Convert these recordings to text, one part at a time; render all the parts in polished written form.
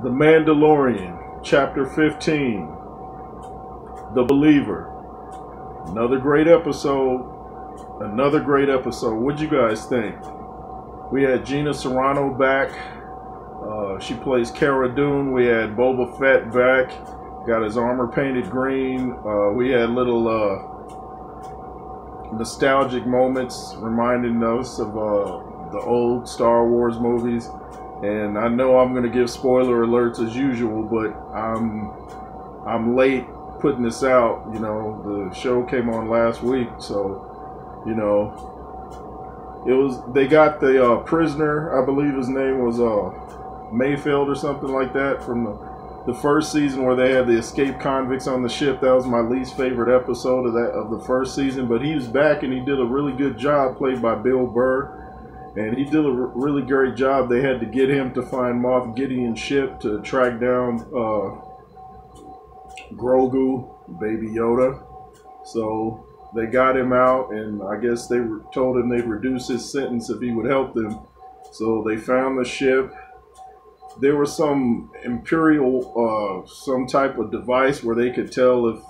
The Mandalorian, Chapter 15, The Believer. Another great episode. Another great episode. What'd you guys think? We had Gina Carano back. She plays Cara Dune. We had Boba Fett back. Got his armor painted green. We had little nostalgic moments reminding us of the old Star Wars movies. And I know I'm going to give spoiler alerts as usual, but I'm late putting this out. You know, the show came on last week, so, you know, they got the prisoner, I believe his name was Mayfield or something like that, from the first season where they had the escaped convicts on the ship. That was my least favorite episode of the first season, but he was back and he did a really good job, played by Burr. And he did a really great job. They had to get him to find Moff Gideon's ship to track down Grogu, Baby Yoda. So they got him out, and I guess they told him they'd reduce his sentence if he would help them. So they found the ship. There was some Imperial, some type of device where they could tell if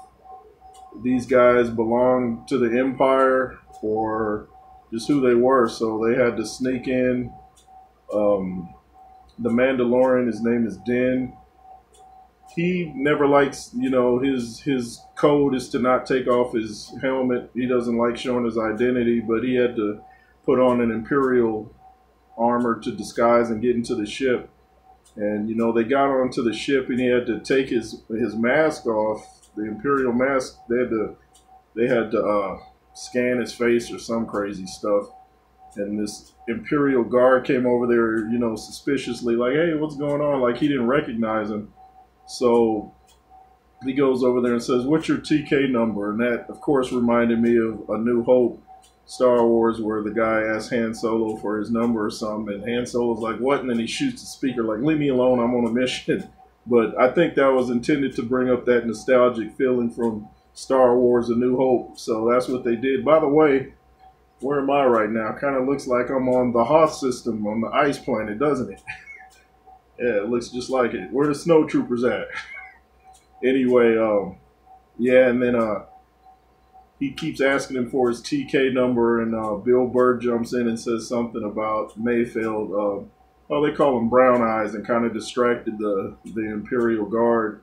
these guys belonged to the Empire or just who they were, so they had to sneak in. The Mandalorian, his name is Din. He never likes, you know, his code is to not take off his helmet. He doesn't like showing his identity, but he had to put on an Imperial armor to disguise and get into the ship. And, you know, they got onto the ship and he had to take his mask off, the Imperial mask. They had to scan his face or some crazy stuff, and this Imperial guard came over there, you know, suspiciously, like, hey, what's going on? Like, he didn't recognize him. So he goes over there and says, what's your TK number? And that, of course, reminded me of A New Hope, Star Wars, where the guy asked Han Solo for his number or something, and Han Solo's like, what? And then he shoots the speaker like, leave me alone, I'm on a mission. But I think that was intended to bring up that nostalgic feeling from Star Wars A New Hope. So that's what they did. By the way, where am I right now? Kind of looks like I'm on the Hoth system on the ice planet, doesn't it? Yeah, it looks just like it. Where the snow troopers at? Anyway, yeah, and then he keeps asking him for his TK number, and Burr jumps in and says something about Mayfield. Oh, they call him Brown Eyes, and kind of distracted the Imperial Guard.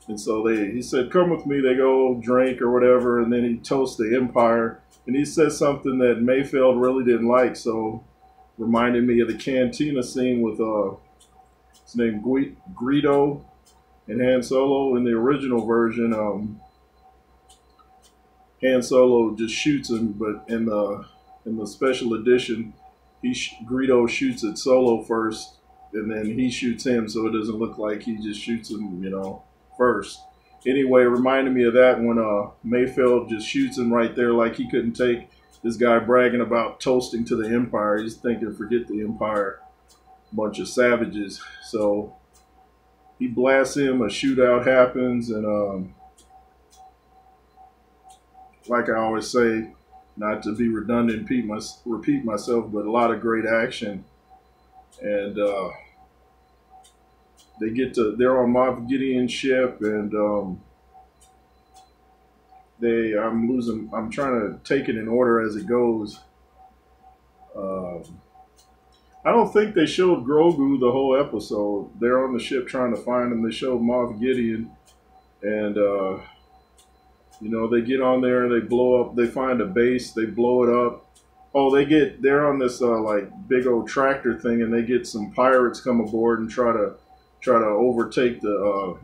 And so he said, come with me. They go drink or whatever, and then he toasts the Empire. And he says something that Mayfield really didn't like, so reminded me of the cantina scene with his name Greedo and Han Solo. In the original version, Han Solo just shoots him, but in the special edition, Greedo shoots at Solo first, and then he shoots him, so it doesn't look like he just shoots him, you know, first. Anyway, it reminded me of that when Mayfield just shoots him right there, like he couldn't take this guy bragging about toasting to the Empire. He's thinking, forget the Empire, bunch of savages. So he blasts him, a shootout happens, and like I always say, not to be redundant, repeat myself, but a lot of great action. And they're on Moff Gideon's ship, and I'm trying to take it in order as it goes. I don't think they showed Grogu the whole episode. They're on the ship trying to find him. They showed Moff Gideon, and you know, they get on there and they blow up. They find a base, they blow it up. Oh, they're on this like big old tractor thing, and they get some pirates come aboard and try to overtake the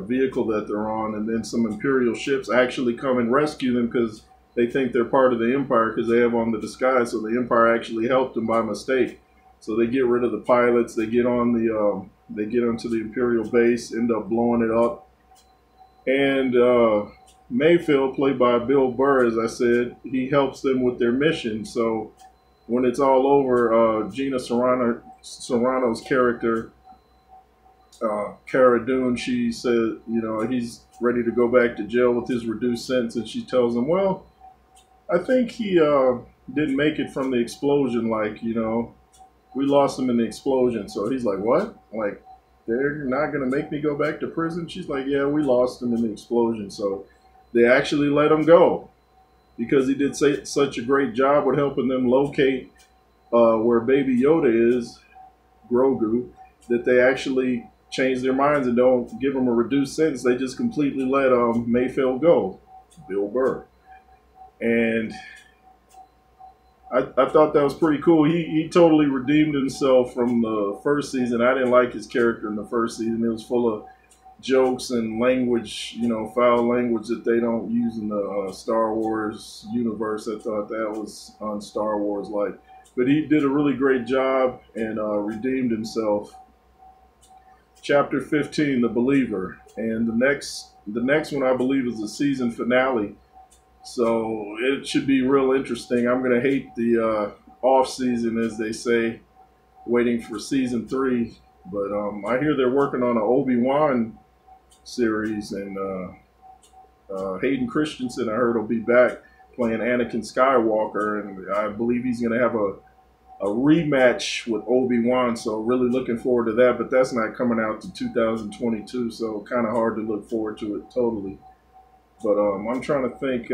vehicle that they're on, and then some Imperial ships actually come and rescue them because they think they're part of the Empire because they have on the disguise. So the Empire actually helped them by mistake. So they get rid of the pilots. They get on they get onto the Imperial base, end up blowing it up, and Mayfield, played by Burr, as I said, he helps them with their mission. So when it's all over, Gina Carano's character, Cara Dune, she said, you know, he's ready to go back to jail with his reduced sentence, and she tells him, well, I think he didn't make it from the explosion, like, you know, we lost him in the explosion. So he's like, what? Like, they're not going to make me go back to prison. She's like, yeah, we lost him in the explosion. So they actually let him go because he did such a great job with helping them locate where Baby Yoda is, Grogu, that they actually change their minds and don't give him a reduced sentence. They just completely let Mayfield go, Bill Burr. And I thought that was pretty cool. He totally redeemed himself from the first season. I didn't like his character in the first season. It was full of jokes and language, foul language that they don't use in the Star Wars universe. I thought that was on Star Wars like. But he did a really great job and redeemed himself. Chapter 15, The Believer. And the next one, I believe, is the season finale. So it should be real interesting. I'm going to hate the off season, as they say, waiting for season 3. But I hear they're working on an Obi-Wan series, and Hayden Christensen, I heard, will be back playing Anakin Skywalker, and I believe he's going to have a rematch with Obi-Wan, so really looking forward to that. But that's not coming out to 2022, so kind of hard to look forward to it totally. But I'm trying to think,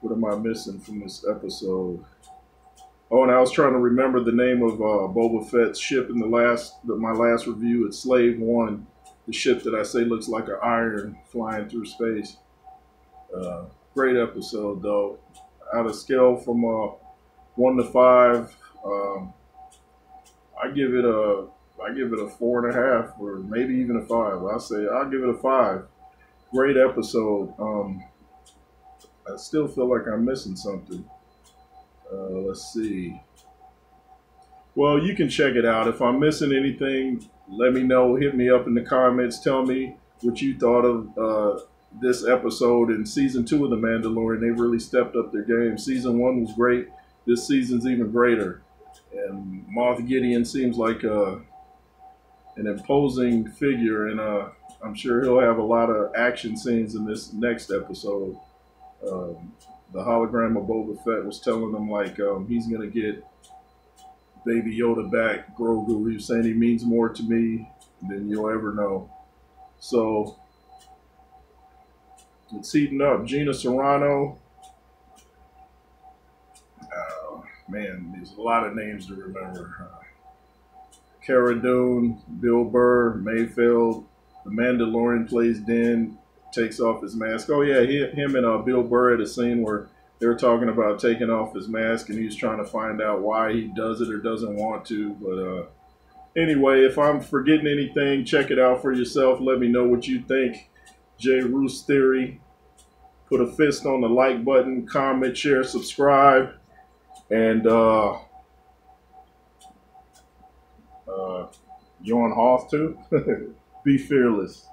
what am I missing from this episode? Oh, and I was trying to remember the name of Boba Fett's ship in my last review. It's Slave One, the ship that I say looks like an iron flying through space. Great episode, though. Out of scale from 1 to 5, I give it a 4.5, or maybe even a 5. I'll give it a 5. Great episode. I still feel like I'm missing something. Let's see. Well, you can check it out. If I'm missing anything, let me know. Hit me up in the comments. Tell me what you thought of this episode in season 2 of The Mandalorian. They really stepped up their game. Season 1 was great. This season's even greater. And Moff Gideon seems like an imposing figure, and I'm sure he'll have a lot of action scenes in this next episode. The hologram of Boba Fett was telling him he's going to get Baby Yoda back, Grogu. He was saying he means more to me than you'll ever know. So it's heating up. Gina Serrano. Man, there's a lot of names to remember. Cara Dune, Bill Burr, Mayfield. The Mandalorian plays Din, takes off his mask. Oh yeah, him and Bill Burr had a scene where they were talking about taking off his mask, and he was trying to find out why he does it or doesn't want to. But anyway, if I'm forgetting anything, check it out for yourself. Let me know what you think. J. Roos Theory. Put a fist on the like button, comment, share, subscribe, and you on Hoth too? Be fearless.